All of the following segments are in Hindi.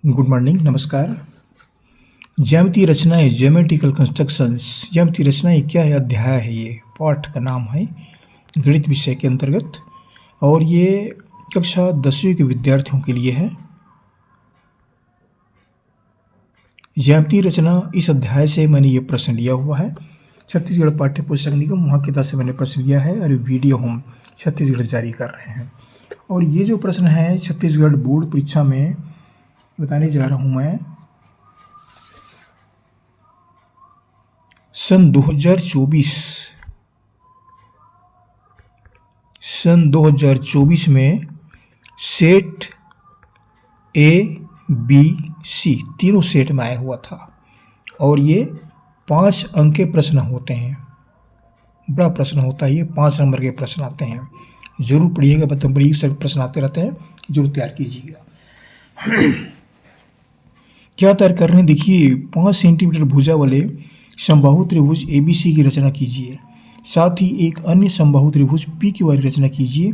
गुड मॉर्निंग, नमस्कार। ज्यामितीय रचनाएँ, ज्योमेट्रिकल कंस्ट्रक्शंस, ज्यामितीय रचनाएँ क्या है? अध्याय है ये, पाठ का नाम है, गणित विषय के अंतर्गत। और ये कक्षा 10वीं के विद्यार्थियों के लिए है। ज्यामितीय रचना, इस अध्याय से मैंने ये प्रश्न लिया हुआ है। छत्तीसगढ़ पाठ्य पुस्तक निगम वहाँ किताब से मैंने प्रश्न लिया है और वीडियो हम छत्तीसगढ़ जारी कर रहे हैं। और ये जो प्रश्न है छत्तीसगढ़ बोर्ड परीक्षा में बताने जा रहा हूँ मैं। सन 2024 में सेट ए बी सी तीनों सेट में आया हुआ था और ये 5 अंक के प्रश्न होते हैं। बड़ा प्रश्न होता है ये, 5 नंबर के प्रश्न आते हैं। जरूर पढ़िएगा, मतलब बड़ी सभी प्रश्न आते रहते हैं, जरूर तैयार कीजिएगा। क्या तैयार कर रहे हैं? देखिए, 5 सेंटीमीटर भुजा वाले समबाहु त्रिभुज ABC की रचना कीजिए। साथ ही एक अन्य समबाहु त्रिभुज PQ वाली रचना कीजिए।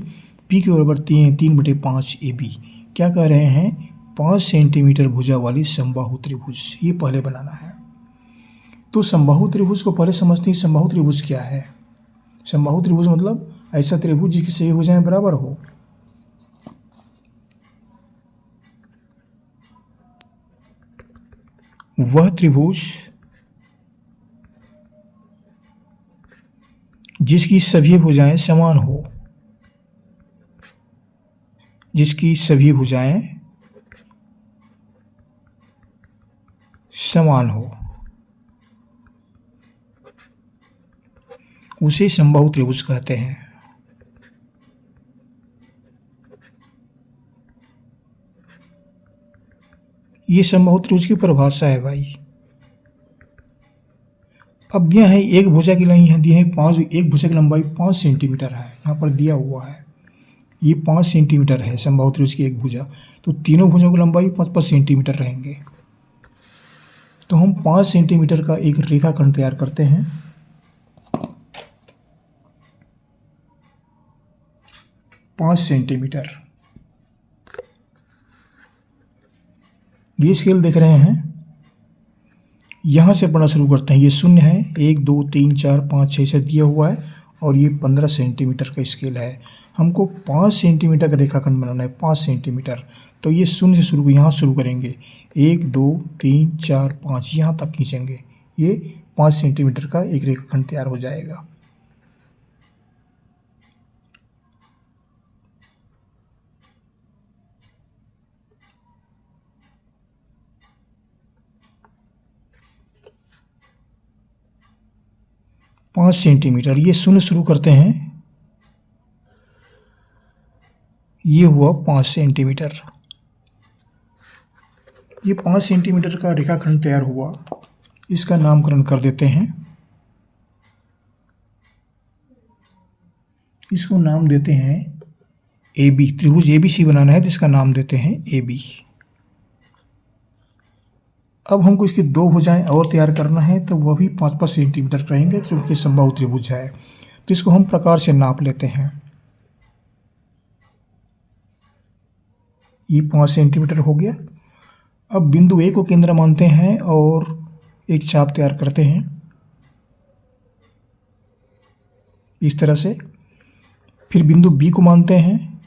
PQ बराबर 3/5 AB। क्या कह रहे हैं? 5 सेंटीमीटर भुजा वाली समबाहु त्रिभुज, ये पहले बनाना है। तो समबाहु त्रिभुज को पहले समझते हैं। समबाहु त्रिभुज क्या है? समबाहु त्रिभुज मतलब ऐसा त्रिभुज जिसकी सभी भुजाएं बराबर हो। वह त्रिभुज जिसकी सभी भुजाएं समान हो, जिसकी सभी भुजाएं समान हो, उसे समबाहु त्रिभुज कहते हैं। ये समबाहु त्रिभुज की परिभाषा है भाई। अब दिया है एक भुजा की लंबाई है, दिया है 5, एक भुजा की लंबाई 5 सेंटीमीटर है, यहाँ पर दिया हुआ है ये 5 सेंटीमीटर है समबाहु त्रिभुज की एक भुजा। तो तीनों भुजाओं की लंबाई 5-5 सेंटीमीटर रहेंगे। तो हम 5 सेंटीमीटर का एक रेखाखंड तैयार करते हैं। पाँच सेंटीमीटर, ये स्केल देख रहे हैं, यहाँ से पढ़ना शुरू करते हैं। ये 0 है, 1 2 3 4 5 6 से दिया हुआ है और ये 15 सेंटीमीटर का स्केल है। हमको 5 सेंटीमीटर का रेखाखंड बनाना है, 5 सेंटीमीटर। तो ये 0 से शुरू, यहाँ शुरू करेंगे, 1 2 3 4 5 यहाँ तक खींचेंगे। ये 5 सेंटीमीटर का एक रेखाखंड तैयार हो जाएगा। पाँच सेंटीमीटर, ये 0 शुरू करते हैं, ये हुआ 5 सेंटीमीटर। ये 5 सेंटीमीटर का रेखाखंड तैयार हुआ। इसका नामकरण कर देते हैं, इसको नाम देते हैं AB। त्रिभुज ABC बनाना है तो इसका नाम देते हैं AB। अब हमको इसकी 2 भुजाएं और तैयार करना है, तो वह भी 5-5 सेंटीमीटर रहेंगे क्योंकि समबाहु त्रिभुज है। तो इसको हम प्रकार से नाप लेते हैं। ये 5 सेंटीमीटर हो गया। अब बिंदु A को केंद्र मानते हैं और एक चाप तैयार करते हैं इस तरह से। फिर बिंदु B को मानते हैं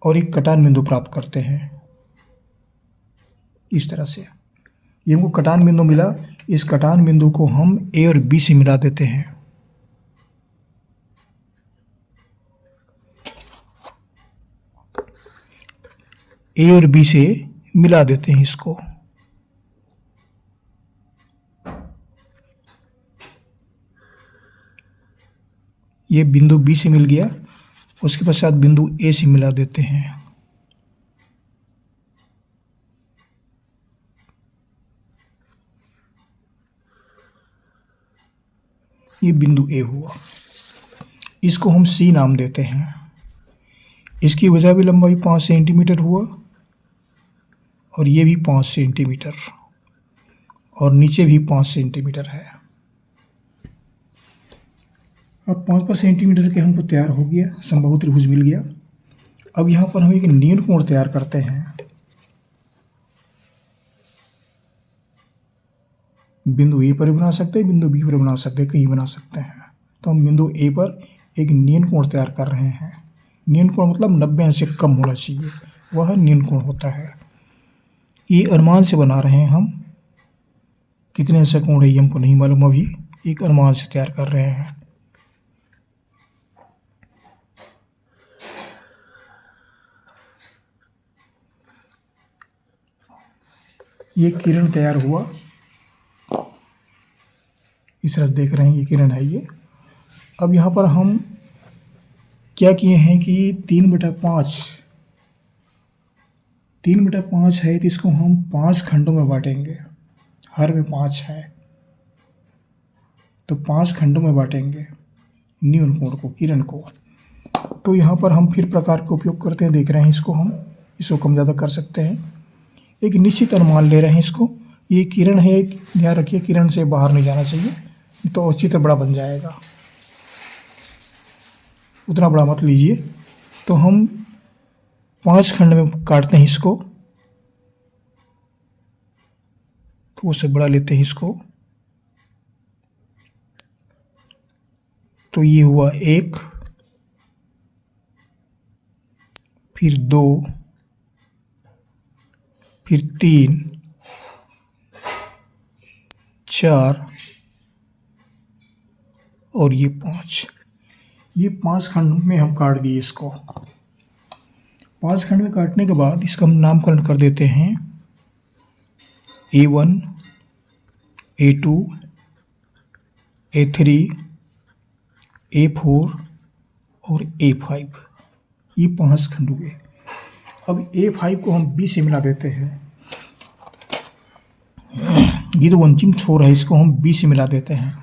और एक कटान बिंदु प्राप्त करते हैं इस तरह से। ये हमको कटान बिंदु मिला, इस कटान बिंदु को हम A और B से मिला देते हैं। A और B से मिला देते हैं इसको। ये बिंदु B से मिल गया, उसके पश्चात बिंदु A से मिला देते हैं। ये बिंदु A हुआ, इसको हम C नाम देते हैं। इसकी भुजा भी लंबाई 5 सेंटीमीटर हुआ और ये भी 5 सेंटीमीटर और नीचे भी 5 सेंटीमीटर है। अब 5-5 सेंटीमीटर के हमको तैयार हो गया, समबाहु त्रिभुज मिल गया। अब यहाँ पर हम एक नील कोण तैयार करते हैं। बिंदु ए पर भी बना सकते हैं, बिंदु बी पर बना सकते हैं, कहीं बना सकते हैं। तो हम बिंदु ए पर एक न्यून कोण तैयार कर रहे हैं। न्यून कोण मतलब 90 अंश से कम होना चाहिए, वह न्यून कोण होता है। ये अनुमान से बना रहे हैं हम, कितने अंश का कोण है ये हमको नहीं मालूम, अभी एक अनुमान से तैयार कर रहे हैं। ये किरण तैयार हुआ, इस तरह देख रहे हैं, ये किरण है ये। अब यहाँ पर हम क्या किए हैं कि 3/5 है, तो इसको हम 5 खंडों में बांटेंगे। हर में 5 है तो 5 खंडों में बांटेंगे न्यून कोण को, किरण को। तो यहाँ पर हम फिर प्रकार का उपयोग करते हैं, देख रहे हैं इसको हम, इसको कम ज़्यादा कर सकते हैं। एक निश्चित अनुमान ले रहे हैं इसको, ये किरण है, ध्यान रखिए किरण से बाहर नहीं जाना चाहिए, तो चित्र बड़ा बन जाएगा, उतना बड़ा मत लीजिए। तो हम 5 खंड में काटते हैं इसको, तो उससे बड़ा लेते हैं इसको। तो ये हुआ 1, फिर 2, फिर 3, 4 और ये 5। ये 5 खंड में हम काट दिए इसको। 5 खंड में काटने के बाद इसका हम नामकरण कर देते हैं A1, A2, A3, A4 और A5। ये 5 खंड हुए। अब A5 को हम B से मिला देते हैं। ये तो अंतिम छोर है, इसको हम B से मिला देते हैं।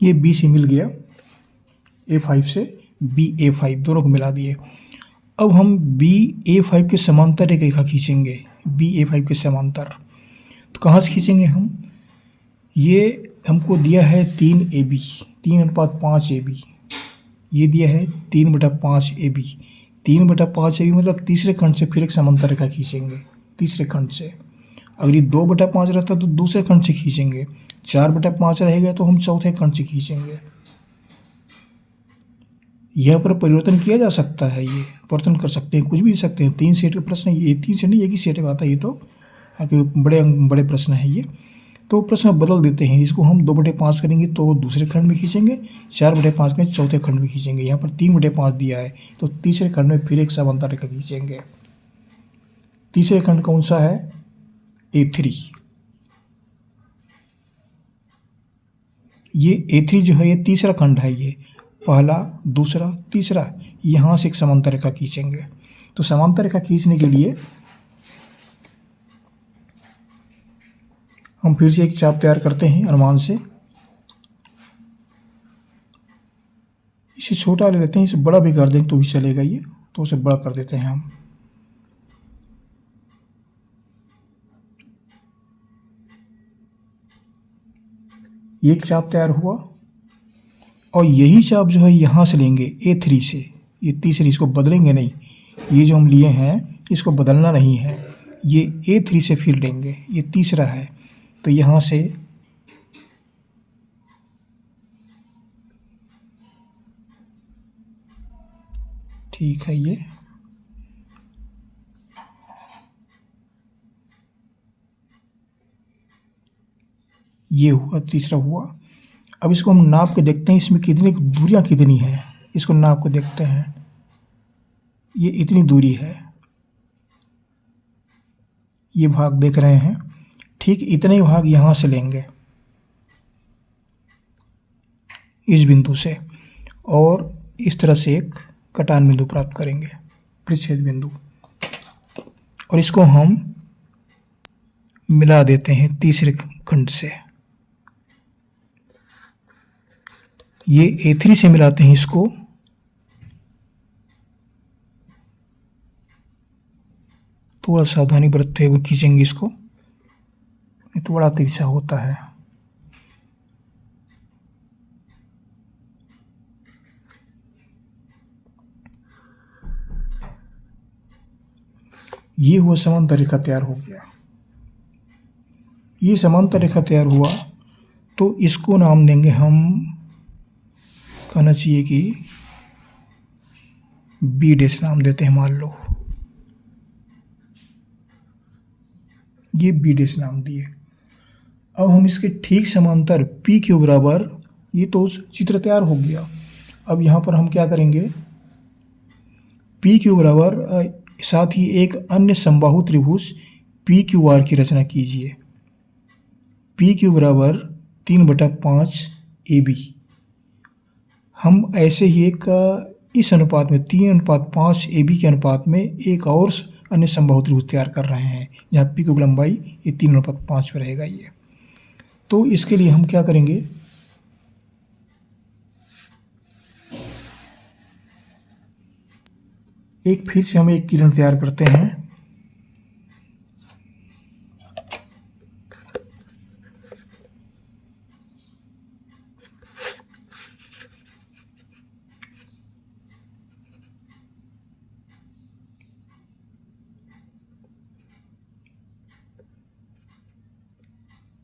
ये B से मिल गया, A5 से BA5 दोनों को मिला दिए। अब हम BA5 के समांतर एक रेखा खींचेंगे, BA5 के समांतर। तो कहाँ से खींचेंगे हम? ये हमको दिया है 3AB, 3:5 AB। ये दिया है 3/5 AB। 3/5 AB मतलब तीसरे खंड से फिर एक समांतर रेखा खींचेंगे, तीसरे खंड से। अगर ये 2/5 रहता तो दूसरे खंड से खींचेंगे, 4/5 रहेगा तो हम चौथे खंड से खींचेंगे। यह पर परिवर्तन किया जा सकता है, ये परिवर्तन कर सकते हैं, कुछ भी दे सकते हैं। 3 सेट का प्रश्न है ये, 3 सेट नहीं एक ही सेट में आता है ये तो, क्योंकि बड़े प्रश्न है ये। तो प्रश्न बदल देते हैं, इसको हम 2/5 करेंगे तो दूसरे खंड में खींचेंगे, 4/5 में चौथे खंड में खींचेंगे। यहाँ पर 3/5 दिया है तो तीसरे खंड में फिर एक समांतर रेखा खींचेंगे। तीसरे खंड कौन सा है? A3। ये A3 जो है ये तीसरा खंड है, ये पहला, दूसरा, तीसरा, यहाँ से एक समांतर रेखा खींचेंगे। तो समांतर रेखा खींचने के लिए हम फिर से एक चाप तैयार करते हैं अनुमान से। इसे छोटा ले लेते हैं, इसे बड़ा भी कर दें तो भी चलेगा ये, तो उसे बड़ा कर देते हैं हम। एक चाप तैयार हुआ और यही चाप जो है यहाँ से लेंगे A3 से, ये तीसरी, इसको बदलेंगे नहीं, ये जो हम लिए हैं इसको बदलना नहीं है। ये A3 से फिर लेंगे, ये तीसरा है तो यहाँ से ठीक है, ये हुआ, तीसरा हुआ। अब इसको हम नाप के देखते हैं, इसमें कितनी दूरियां कितनी है, इसको नाप के देखते हैं। ये इतनी दूरी है, ये भाग देख रहे हैं, ठीक इतने भाग यहाँ से लेंगे इस बिंदु से, और इस तरह से एक कटान बिंदु प्राप्त करेंगे, प्रतिच्छेद बिंदु, और इसको हम मिला देते हैं तीसरे खंड से। ये A3 से मिलाते हैं इसको, थोड़ा सावधानी बरतते हुए खींचेंगे इसको, ये तो बड़ा तिरछा होता है। ये हुआ समांतर रेखा तैयार हो गया। ये समांतर रेखा तैयार हुआ तो इसको नाम देंगे हम, कहना चाहिए कि बी डैश नाम देते हैं। मान लो ये बी डैश नाम दिए। अब हम इसके ठीक समांतर पी क्यू बराबर, ये तो चित्र तैयार हो गया। अब यहाँ पर हम क्या करेंगे, पी क्यू बराबर साथ ही एक अन्य समबाहु त्रिभुज पी क्यू आर की रचना कीजिए। पी क्यू बराबर 3/5 AB। हम ऐसे ही एक इस अनुपात में 3:5 AB के अनुपात में एक और अन्य समबाहु त्रिभुज तैयार कर रहे हैं, जहाँ पी क्यू की लंबाई ये 3:5 में रहेगा ये। तो इसके लिए हम क्या करेंगे, एक फिर से हम एक किरण तैयार करते हैं।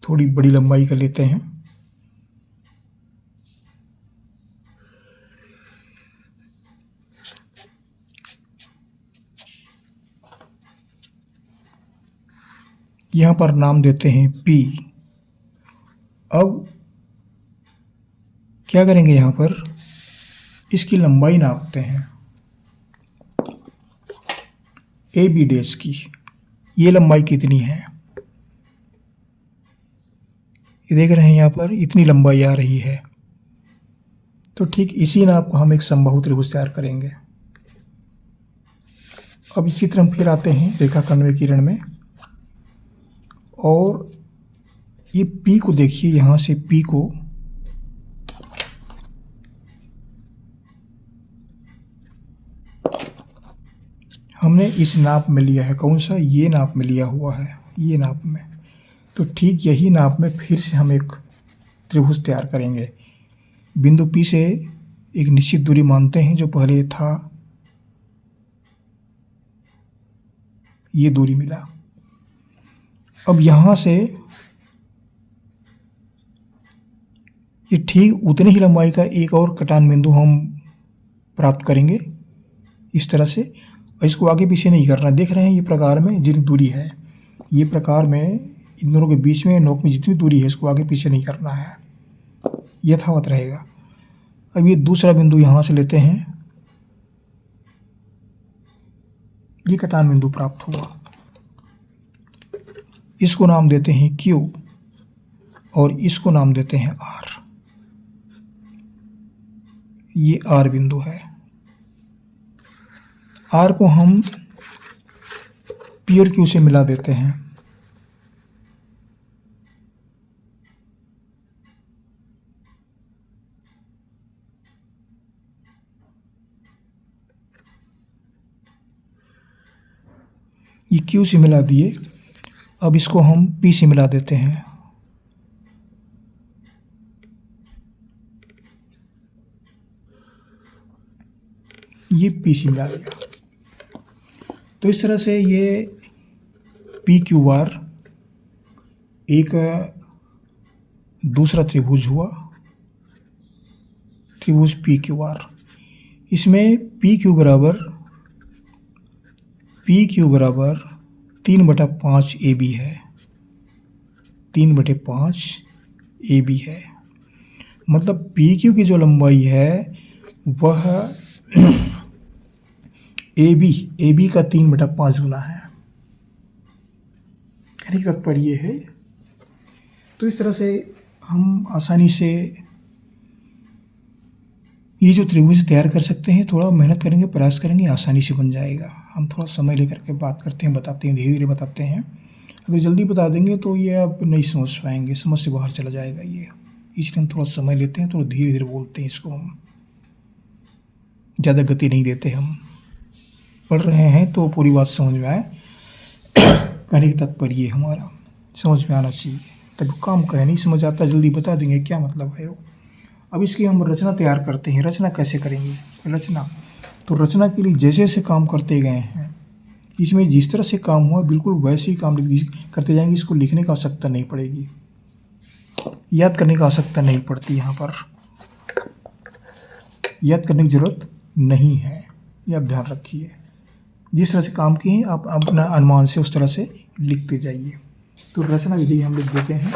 थोड़ी बड़ी लंबाई का लेते हैं। यहाँ पर नाम देते हैं P। अब क्या करेंगे, यहाँ पर इसकी लंबाई नापते हैं AB डैश की। ये लंबाई कितनी है, ये देख रहे हैं, यहाँ पर इतनी लंबाई आ रही है। तो ठीक इसी नाप को हम एक समबाहु त्रिभुज तैयार करेंगे। अब इसी तरह हम फिर आते हैं रेखाखंड में किरण में, और ये P को देखिए, यहाँ से P को हमने इस नाप में लिया है। कौन सा, ये नाप में लिया हुआ है, ये नाप में। तो ठीक यही नाप में फिर से हम एक त्रिभुज तैयार करेंगे। बिंदु P से एक निश्चित दूरी मानते हैं, जो पहले था ये दूरी मिला। अब यहाँ से ये ठीक उतनी ही लंबाई का एक और कटान बिंदु हम प्राप्त करेंगे इस तरह से। इसको आगे पीछे नहीं करना, देख रहे हैं ये प्रकार में जितनी दूरी है, ये प्रकार में इन दोनों के बीच में नोक में जितनी दूरी है, इसको आगे पीछे नहीं करना है, यथावत रहेगा। अब ये दूसरा बिंदु यहाँ से लेते हैं, ये कटान बिंदु प्राप्त हुआ, इसको नाम देते हैं Q और इसको नाम देते हैं R। ये R बिंदु है। R को हम P और Q से मिला देते हैं। ये Q से मिला दिए। अब इसको हम P से मिला देते हैं। ये P से मिला दिया। तो इस तरह से ये PQR एक दूसरा त्रिभुज हुआ, त्रिभुज PQR। इसमें PQ बराबर 3/5 AB है, 3/5 AB है। मतलब PQ की जो लंबाई है वह AB का 3/5 गुना है, कहने का तात्पर्य ये है। तो इस तरह से हम आसानी से ये जो त्रिभुज तैयार कर सकते हैं। थोड़ा मेहनत करेंगे, प्रयास करेंगे, आसानी से बन जाएगा। हम थोड़ा समय लेकर के बात करते हैं, बताते हैं, धीरे धीरे बताते हैं। अगर जल्दी बता देंगे तो ये आप नहीं समझ पाएंगे, समझ से बाहर चला जाएगा ये। इसलिए हम थोड़ा समय लेते हैं, थोड़ा धीरे धीरे बोलते हैं इसको, हम ज़्यादा गति नहीं देते। हम पढ़ रहे हैं तो पूरी बात समझ में आए। कहने की तात्पर्य ये हमारा समझ में आना चाहिए, तब काम का है, नहीं समझ आता जल्दी बता देंगे क्या मतलब है वो। अब इसकी हम रचना तैयार करते हैं। रचना कैसे करेंगे? रचना तो रचना के लिए जैसे जैसे काम करते गए हैं, इसमें जिस तरह से काम हुआ बिल्कुल वैसे ही काम करते जाएंगे। इसको लिखने की आवश्यकता नहीं पड़ेगी, याद करने की आवश्यकता नहीं पड़ती, यहाँ पर याद करने की ज़रूरत नहीं है, ये आप ध्यान रखिए। जिस तरह से काम किए आप अपना अनुमान से उस तरह से लिखते जाइए। तो रचना विधि हम लिख देते हैं।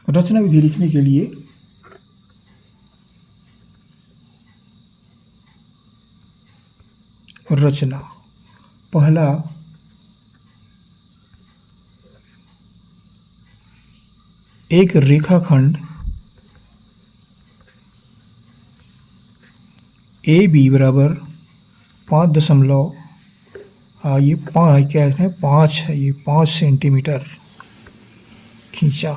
रचना विधि लिखने के लिए रचना, पहला एक रेखाखंड ए बी बराबर 5 ये क्या है 5 है, ये 5 सेंटीमीटर खींचा।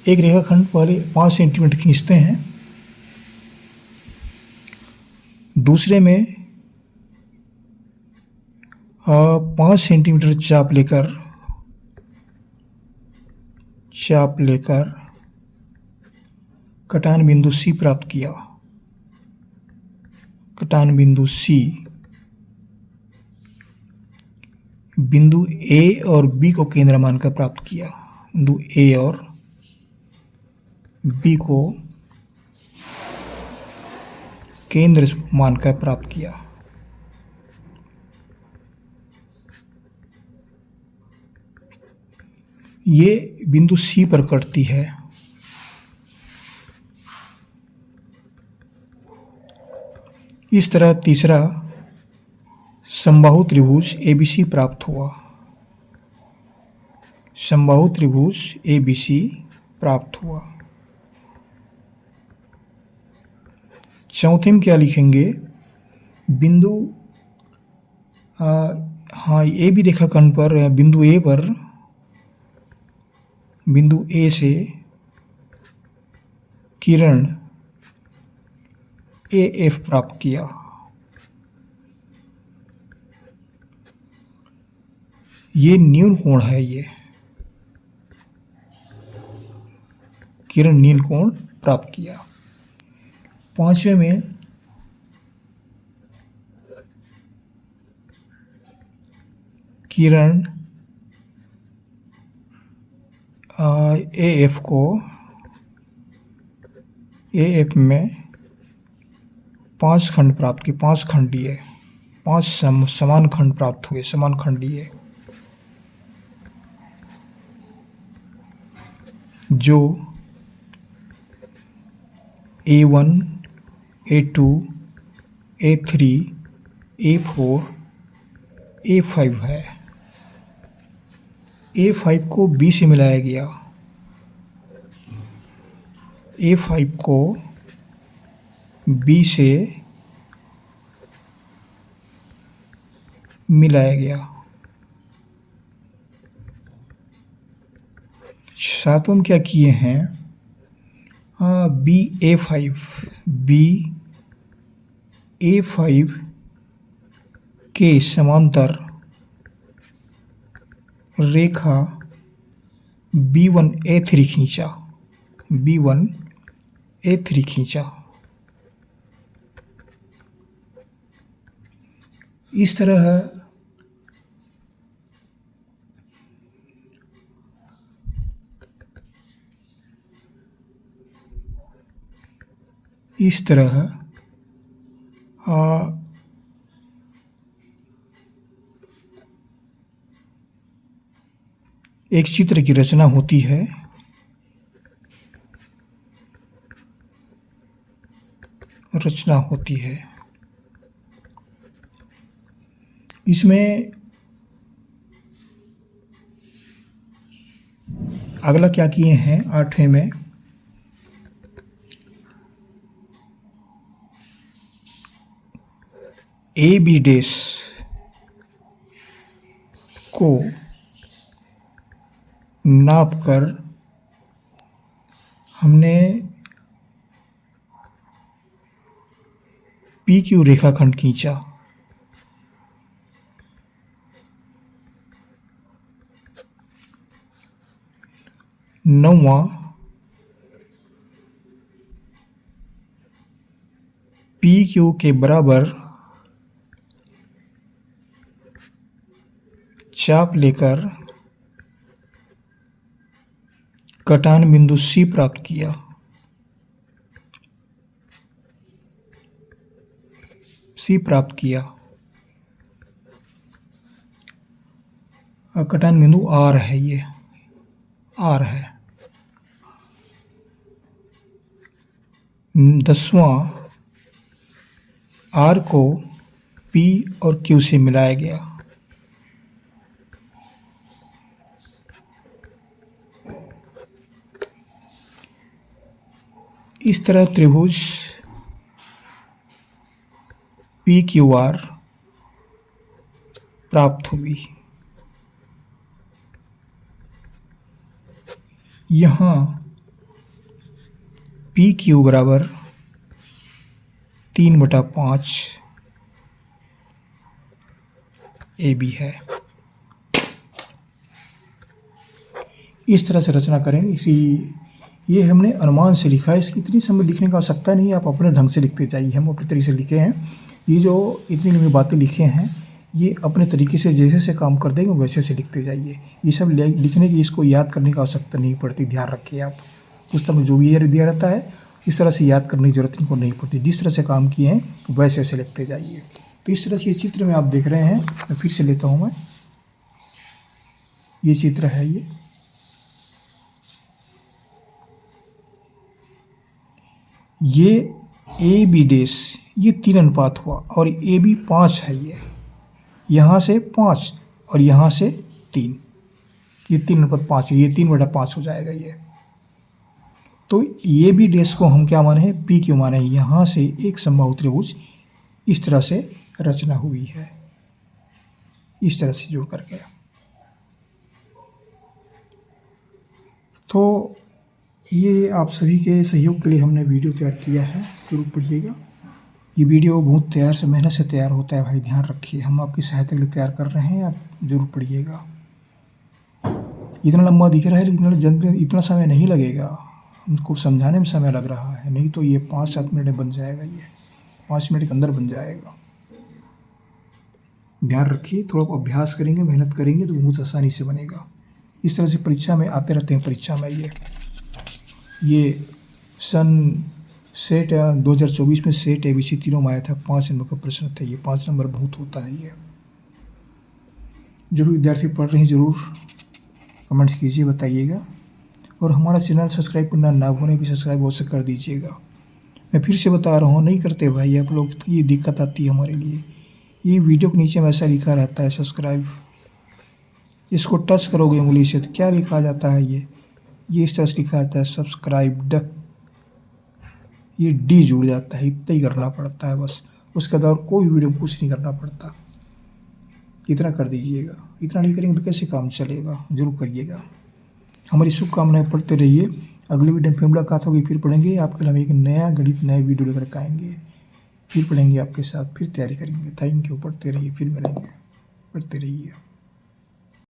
एक रेखाखंड पहले 5 सेंटीमीटर खींचते हैं, दूसरे में 5 सेंटीमीटर चाप लेकर कटान बिंदु सी प्राप्त किया। कटान बिंदु सी बिंदु ए और बी को केंद्र मानकर प्राप्त किया। बिंदु ए और बी को केंद्र मानकर प्राप्त किया। ये बिंदु सी पर कटती है। इस तरह तीसरा समबाहु त्रिभुज एबीसी प्राप्त हुआ। समबाहु त्रिभुज एबीसी प्राप्त हुआ। चौथे में क्या लिखेंगे? बिंदु ए बी रेखाखंड पर बिंदु ए से किरण ए एफ प्राप्त किया। ये न्यून कोण है, ये किरण नील कोण प्राप्त किया। पांचवें में किरण ए एफ में 5 खंड प्राप्त किए। 5 खंडीय, 5 समान खंड प्राप्त हुए, समान खंडीय, जो A1, A2, A3, A4, A5 है। A5 को B से मिलाया गया। A5 को B से मिलाया गया। सातवें क्या किए हैं? A5 के समांतर रेखा B1A3 खींचा। B1A3 खींचा। इस तरह एक चित्र की रचना होती है। इसमें अगला क्या किए हैं? 8वें में AB डैश को नाप कर हमने पी क्यू रेखाखंड खींचा। नौवां, पी क्यू के बराबर चाप लेकर कटान बिंदु सी प्राप्त किया। कटान बिंदु आर है, ये आर है। 10वां, आर को पी और क्यू से मिलाया गया। इस तरह त्रिभुज पी क्यू आर प्राप्त हुई। यहाँ पी क्यू बराबर 3/5 ए बी है। इस तरह से रचना करेंगे। ये हमने अनुमान से लिखा है, इसकी इतनी समय लिखने का आवश्यकता नहीं है, आप अपने ढंग से लिखते जाइए। हम अपने तरीके से लिखे हैं। ये जो इतनी लंबी बातें लिखे हैं, ये अपने तरीके से जैसे से काम कर देंगे वैसे से लिखते जाइए। ये सब लिखने की, इसको याद करने की आवश्यकता नहीं पड़ती। ध्यान रखिए आप, पुस्तक में जो भी ये दिया रहता है इस तरह से याद करने की जरूरत इनको नहीं पड़ती। जिस तरह से काम किए हैं वैसे से लिखते जाइए। तो इस तरह से ये चित्र में आप देख रहे हैं, मैं फिर से लेता हूँ। मैं ये चित्र है, ये ए बी डैश, ये 3 अनुपात हुआ और ए बी 5 है। ये यहाँ से 5 और यहाँ से 3, ये 3/5 है। ये 3/5 हो जाएगा ये। तो ए बी डैश को हम क्या माने हैं, पी क्यू माने हैं। यहाँ से एक समबाहु त्रिभुज इस तरह से रचना हुई है, इस तरह से जुड़ करके। तो ये आप सभी के सहयोग के लिए हमने वीडियो तैयार किया है, जरूर पढ़िएगा। ये वीडियो बहुत मेहनत से तैयार होता है भाई, ध्यान रखिए। हम आपकी सहायता के लिए तैयार कर रहे हैं, आप जरूर पढ़िएगा। इतना लंबा दिख रहा है लेकिन इतना समय नहीं लगेगा, हमको समझाने में समय लग रहा है। नहीं तो ये 5-7 मिनट में बन जाएगा, ये 5 मिनट के अंदर बन जाएगा। ध्यान रखिए, थोड़ा अभ्यास करेंगे, मेहनत करेंगे तो बहुत आसानी से बनेगा। इस तरह से परीक्षा में आते रहते हैं। परीक्षा में ये सन सेट 2024 में सेट ABC तीनों में आया था। 5 नंबर का प्रश्न था ये। 5 नंबर बहुत होता है ये। जो भी विद्यार्थी पढ़ रहे हैं जरूर कमेंट्स कीजिए, बताइएगा। और हमारा चैनल सब्सक्राइब करना ना भूलें, भी सब्सक्राइब अवश्य कर दीजिएगा। मैं फिर से बता रहा हूँ, नहीं करते भाई आप लोग, तो ये दिक्कत आती है हमारे लिए। ये वीडियो के नीचे में ऐसा लिखा रहता है सब्सक्राइब, इसको टच करोगे उंगली से तो क्या लिखा जाता है, ये इस तरह से लिखा जाता है सब्सक्राइब्ड। ये डी जुड़ जाता है, इतना ही करना पड़ता है बस। उसके बाद कोई वीडियो कुछ नहीं करना पड़ता। इतना कर दीजिएगा। इतना नहीं करेंगे तो कैसे काम चलेगा, जरूर करिएगा। हमारी शुभकामनाएं, पढ़ते रहिए। अगले वीडियो में फिर मुलाकात होगी, फिर पढ़ेंगे। आपके लिए हम एक नया गणित, नया वीडियो लेकर आएंगे, फिर पढ़ेंगे आपके साथ, फिर तैयारी करेंगे। Thank you. पढ़ते रहिए, फिर मिलेंगे। पढ़ते रहिए।